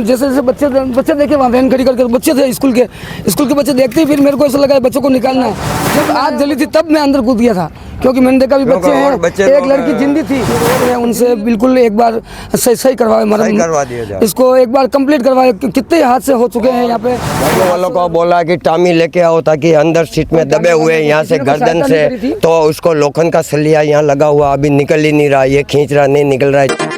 जैसे जैसे बच्चे देखे वहाँ वैन खड़ी करके बच्चे थे स्कूल के बच्चे देखते ही फिर मेरे को ऐसा लगा बच्चों को निकालना है। जब आग जली थी तब मैं अंदर कूद गया था, क्योंकि मैंने देखा भी बच्चे हैं, एक लड़की जिंदी थी। उनसे बिल्कुल एक बार सही करवाए, मरम्मत करवा दिया जाए, इसको एक बार कंप्लीट करवाए। कितने हादसे हो चुके हैं यहाँ पे। गाड़ी वालों को बोला कि टामी लेके आओ ताकि अंदर सीट में दबे हुए यहाँ से गर्दन से, तो उसको लोखंड का सलिया यहाँ लगा हुआ, अभी निकल ही नहीं रहा, ये खींच रहा नहीं निकल रहा है।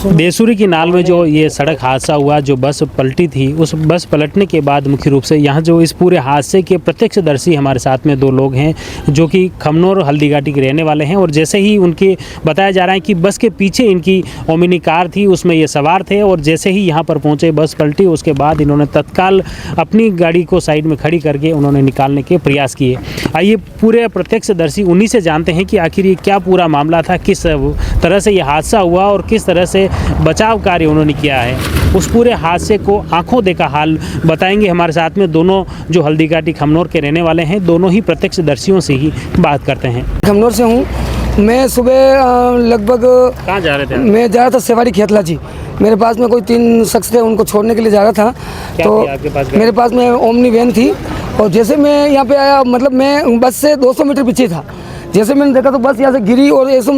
देसूरी की नाल में जो ये सड़क हादसा हुआ, जो बस पलटी थी, उस बस पलटने के बाद मुख्य रूप से यहाँ जो इस पूरे हादसे के प्रत्यक्षदर्शी हमारे साथ में दो लोग हैं जो कि खमनोर हल्दीघाटी के रहने वाले हैं। और जैसे ही उनके बताया जा रहा है कि बस के पीछे इनकी ओमिनी कार थी, उसमें ये सवार थे और जैसे ही यहाँ पर पहुँचे बस पलटी, उसके बाद इन्होंने तत्काल अपनी गाड़ी को साइड में खड़ी करके उन्होंने निकालने के प्रयास किए। आइए पूरे प्रत्यक्षदर्शी उन्हीं से जानते हैं कि आखिर ये क्या पूरा मामला था, किस तरह से ये हादसा हुआ और किस तरह से बचाव कार्य उन्होंने किया है। उस पूरे हादसे को आंखों देखा हाल बताएंगे हमारे साथ में दोनों जो हल्दीघाटी खमनोर के रहने वाले हैं। दोनों ही प्रत्यक्षदर्शियों से ही बात करते हैं। खमनोर से हूँ मैं। सुबह लगभग कहाँ जा रहे थे? मैं जा रहा था सेवाड़ी खेतला जी। मेरे पास में कोई 3 शख्स थे, उनको छोड़ने के लिए जा रहा था। तो मेरे पास में ओमनी वैन थी और जैसे मैं यहाँ पे आया, मतलब मैं बस से 200 मीटर पीछे था। जैसे मैंने देखा तो बस यहाँ से गिरी और ऐसे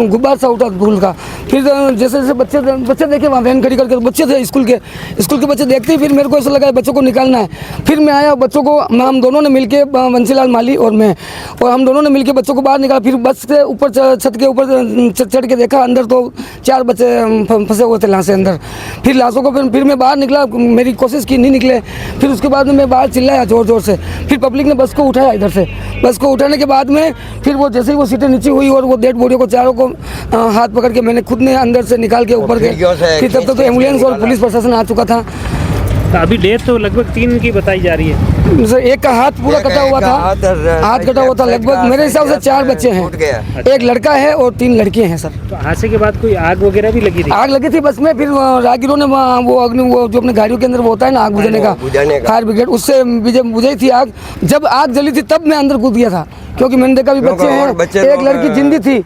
गुब्बार सा उठा धूल का। फिर जैसे जैसे बच्चे देखे वहाँ वैन खड़ी करके बच्चे थे स्कूल के बच्चे देखते ही फिर मेरे को ऐसा लगा बच्चों को निकालना है। फिर मैं आया, बच्चों को हम दोनों ने मिलके, बंसीलाल माली और मैं, और हम दोनों ने मिलके बच्चों को बाहर निकाला। फिर बस से ऊपर छत के ऊपर चढ़ के देखा, अंदर तो 4 बच्चे फंसे हुए थे लाशें अंदर। फिर लाशों को फिर मैं बाहर निकला, मेरी कोशिश की, नहीं निकले। फिर उसके बाद में मैं बाहर चिल्लाया ज़ोर ज़ोर से। फिर पब्लिक ने बस को उठाया इधर से। बस को उठाने के बाद में फिर वो जैसे ही वो सीटें नीचे हुई और वो डेड बॉडी को चारों को हाथ पकड़ के मैंने खुद ने अंदर से निकाल के ऊपर गए। फिर तब तक तो एम्बुलेंस और पुलिस प्रशासन आ चुका था। अभी डेथ तो लगभग 3 की बताई जा रही है। एक का हाथ पूरा कटा हुआ था, हाथ कटा हुआ था। लगभग मेरे हिसाब से 4 बच्चे हैं, एक लड़का है और 3 लड़कियां हैं सर। तो हादसे के बाद कोई आग वगैरह भी लगी थी? आग लगी थी बस में। फिर राहगीरों ने वो जो अपने गाड़ियों के अंदर वो होता है ना आग बुझाने का, फायर ब्रिगेड, उससे बुझाई थी आग। जब आग जली थी तब मैं अंदर कूद गया था, क्योंकि मैंने देखा भी बच्चे हैं, एक लड़की जिंदी थी,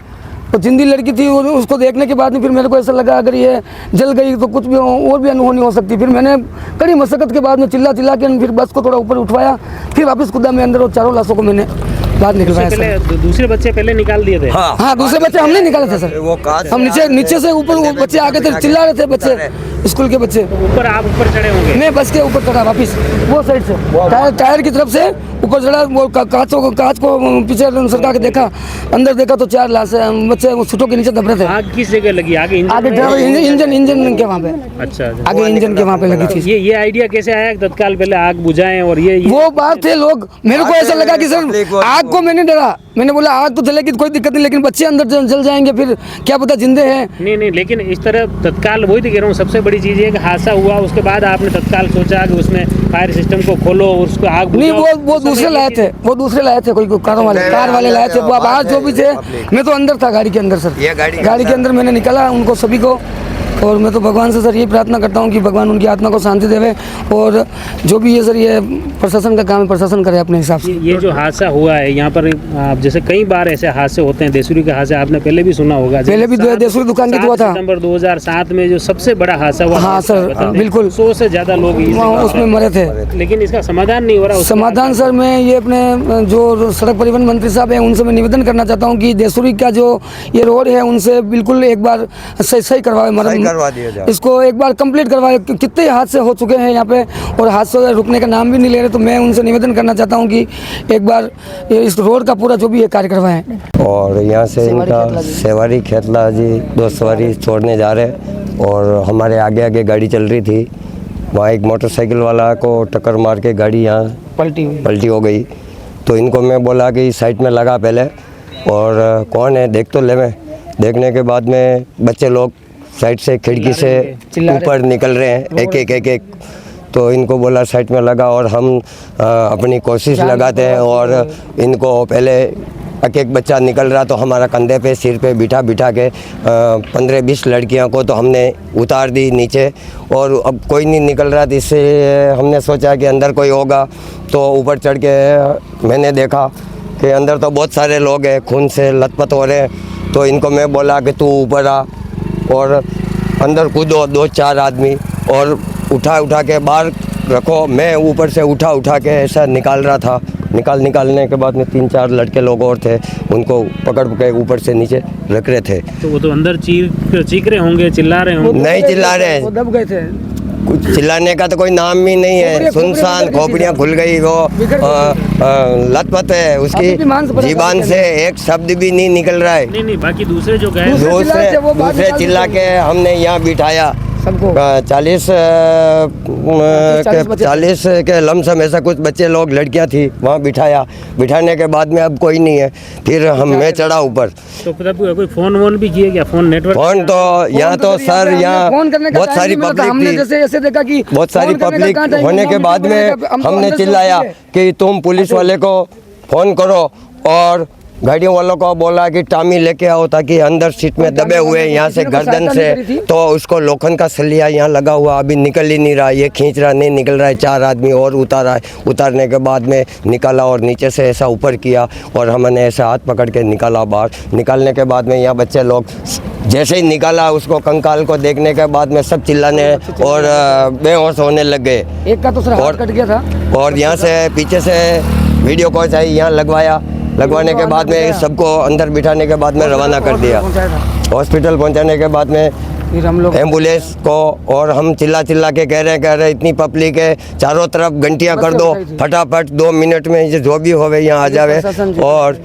तो जिंदी लड़की थी। और उसको देखने के बाद में फिर मेरे को ऐसा लगा अगर ये जल गई तो कुछ भी और भी अनहोनी हो सकती। फिर मैंने कड़ी मशक्कत के बाद में चिल्ला के फिर बस को थोड़ा ऊपर उठवाया, फिर वापस खुदा में अंदर और 4 लाशों को मैंने बाहर निकलवाया। दूसरे बच्चे पहले निकाल दिए थे? हाँ, दूसरे बच्चे हमने निकाले थे सर। हम नीचे से ऊपर वो बच्चे आगे थे, चिल्ला रहे थे बच्चे, स्कूल के बच्चे। ऊपर आप ऊपर चढ़े होंगे? मैं बस के ऊपर चढ़ा वापिस, वो साइड से टायर की तरफ से ऊपर चढ़ा। वो कांच को पीछे सरका के देखा, अंदर देखा तो 4 लाशें बच्चे सीटों के नीचे दब रहे थे। आग किस जगह लगी? आगे इंजन के वहाँ पे। अच्छा, आगे इंजन के वहाँ पे लगी थी। ये आइडिया कैसे आया तत्काल पहले आग बुझाएं? और ये वो बात थे लोग, मेरे को ऐसा लगा कि सर आग को मैंने डरा, मैंने बोला आग तो जलेगी कोई दिक्कत नहीं, लेकिन बच्चे अंदर जल जाएंगे, फिर क्या पता जिंदे हैं। नहीं, लेकिन इस तरह तत्काल, वही तो कह रहा हूँ, सबसे बड़ी चीज़ है कि हादसा हुआ उसके बाद आपने तत्काल सोचा कि उसमें फायर सिस्टम को खोलो और उसको आग नहीं, वो दूसरे लाए थे, कोई कार वाले लाए थे। वो बाहर जो भी थे, मैं तो अंदर था गाड़ी के अंदर सर। गाड़ी के अंदर मैंने निकाला उनको सभी को। और मैं तो भगवान से सर ये प्रार्थना करता हूँ कि भगवान उनकी आत्मा को शांति देवे, और जो भी ये सर ये प्रशासन का काम है, प्रशासन करे अपने हिसाब से। ये जो हादसा हुआ है यहाँ पर, आप जैसे कई बार ऐसे हादसे होते हैं, देसूरी का हादसा आपने पहले भी सुना होगा, पहले भी देसूरी दुकान की हुआ था सितंबर 2007 में, जो सबसे बड़ा हादसा हुआ। हाँ सर, बिल्कुल 100 से ज्यादा लोग उसमें मरे थे, लेकिन इसका समाधान नहीं हो रहा। समाधान सर मैं ये अपने जो सड़क परिवहन मंत्री साहब हैं उनसे मैं निवेदन करना चाहता हूँ कि देसूरी का जो ये रोड है उनसे बिल्कुल एक बार सही करवाए, मरम्मत करवा दिया जाए, इसको एक बार कंप्लीट करवाए। कितने हादसे हो चुके हैं यहाँ पे और हादसे रुकने का नाम भी नहीं ले रहे, तो मैं उनसे निवेदन करना चाहता हूँ कि एक बार इस रोड का पूरा जो भी है कार्य करवाएं। और यहाँ से इनका सेवाड़ी खेतला जी 2 सवारी छोड़ने जा रहे और हमारे आगे आगे गाड़ी चल रही थी, वहाँ एक मोटरसाइकिल वाला को टक्कर मार के गाड़ी यहाँ पलटी हो गई। तो इनको मैं बोला कि साइड में लगा पहले, और कौन है देख तो ले। मैं देखने के बाद में बच्चे लोग साइड से खिड़की से ऊपर निकल रहे हैं, एक एक। तो इनको बोला साइड में लगा, और हम अपनी कोशिश लगाते हैं, और इनको पहले एक बच्चा निकल रहा तो हमारा कंधे पे सिर पे बिठा के 15-20 लड़कियों को तो हमने उतार दी नीचे, और अब कोई नहीं निकल रहा, इससे हमने सोचा कि अंदर कोई होगा। तो ऊपर चढ़ के मैंने देखा कि अंदर तो बहुत सारे लोग हैं, खून से लथपथ हो रहे हैं। तो इनको मैं बोला कि तू ऊपर आ, और अंदर कूदो 2-4 आदमी और उठा के बाहर रखो। मैं ऊपर से उठा के ऐसा निकाल रहा था। निकालने के बाद में 3-4 लड़के लोग और थे, उनको पकड़ के ऊपर से नीचे रख रहे थे। तो वो तो अंदर चीख रहे होंगे, चिल्ला रहे होंगे। नहीं चिल्ला रहे, वो दब गए थे। कुछ चिल्लाने का तो कोई नाम भी नहीं है। सुनसान, खोपड़ियाँ खुल गई, वो लथपथ है, उसकी जीबान से एक शब्द भी नहीं निकल रहा है। नहीं, बाकी दूसरे जो गए दूसरे चिल्ला के हमने यहाँ बिठाया सबको। 40 के लमसम ऐसा कुछ बच्चे लोग, लड़कियां थी, वहाँ बिठाने के बाद में अब कोई नहीं है। फिर मैं चढ़ा ऊपर। तो कोई फोन वोन भी किए क्या? Phone network? फोन तो यहाँ तो सर यहाँ बहुत सारी पब्लिक थी, जैसे देखा कि बहुत सारी पब्लिक होने के बाद में हमने चिल्लाया कि तुम पुलिस वाले को फ़ोन करो और गाड़ियों वालों को बोला कि टामी लेके आओ ताकि अंदर सीट में दबे हुए यहाँ से गर्दन से, तो उसको लोखंड का सलिया यहाँ लगा हुआ, अभी निकल ही नहीं रहा, ये खींच रहा नहीं निकल रहा है। 4 आदमी और उतारा है, उतारने के बाद में निकाला और नीचे से ऐसा ऊपर किया और हमने ऐसे हाथ पकड़ के निकाला बाहर। निकालने के बाद में यहाँ बच्चे लोग जैसे ही निकाला, उसको कंकाल को देखने के बाद में सब चिल्लाने और बेहोश होने लग गए। एक का तो सर हाथ कट गया था और यहाँ से पीछे से वीडियो कॉल चाहिए, यहाँ लगवाने के बाद में सबको अंदर बिठाने के बाद में रवाना कर दिया। हॉस्पिटल पहुंचाने के बाद में फिर हम लोग एम्बुलेंस को, और हम चिल्ला के कह रहे इतनी पब्लिक है, चारों तरफ घंटियां कर दो, फटाफट 2 मिनट में जो भी होवे यहाँ आ जावे और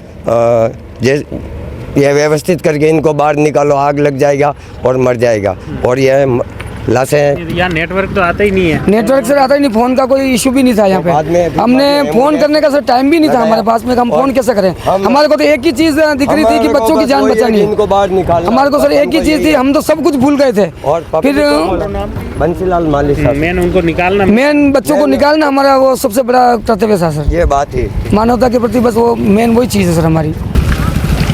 ये व्यवस्थित करके इनको बाहर निकालो, आग लग जाएगा और मर जाएगा। और यह लाशें, यहाँ नेटवर्क तो आता ही नहीं है। नेटवर्क से आता ही नहीं, फोन का कोई इशू भी नहीं था यहाँ पे। हमने फोन करने का सर टाइम भी नहीं था हमारे पास में, हम फोन कैसे करें? हमारे को तो एक ही चीज दिख रही थी कि बच्चों की जान बचानी है। हमारे को सर एक ही चीज थी, हम तो सब कुछ भूल गए थे। फिर बंसीलाल माली साहब, मेन उनको निकालना, मेन बच्चों को निकालना हमारा वो सबसे बड़ा कर्तव्य था सर। ये बात है, मानवता के प्रति बस वो मेन वही चीज़ है सर हमारी।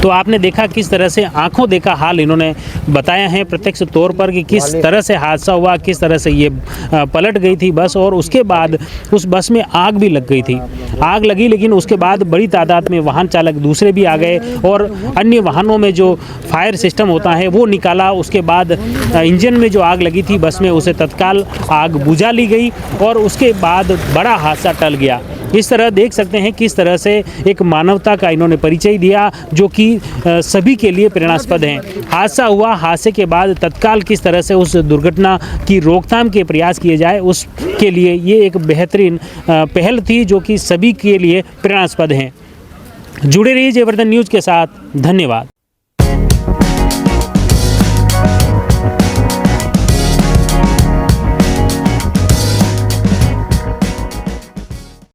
तो आपने देखा किस तरह से आंखों देखा हाल इन्होंने बताया है प्रत्यक्ष तौर पर कि किस तरह से हादसा हुआ, किस तरह से ये पलट गई थी बस, और उसके बाद उस बस में आग भी लग गई थी। आग लगी, लेकिन उसके बाद बड़ी तादाद में वाहन चालक दूसरे भी आ गए और अन्य वाहनों में जो फायर सिस्टम होता है वो निकाला। उसके बाद इंजन में जो आग लगी थी बस में, उसे तत्काल आग बुझा ली गई और उसके बाद बड़ा हादसा टल गया। इस तरह देख सकते हैं किस तरह से एक मानवता का इन्होंने परिचय दिया, जो कि सभी के लिए प्रेरणास्पद है। हादसा हुआ, हादसे के बाद तत्काल किस तरह से उस दुर्घटना की रोकथाम के प्रयास किए जाए, उसके लिए ये एक बेहतरीन पहल थी जो कि सभी के लिए प्रेरणास्पद है। जुड़े रहिए जयवर्धन न्यूज़ के साथ। धन्यवाद।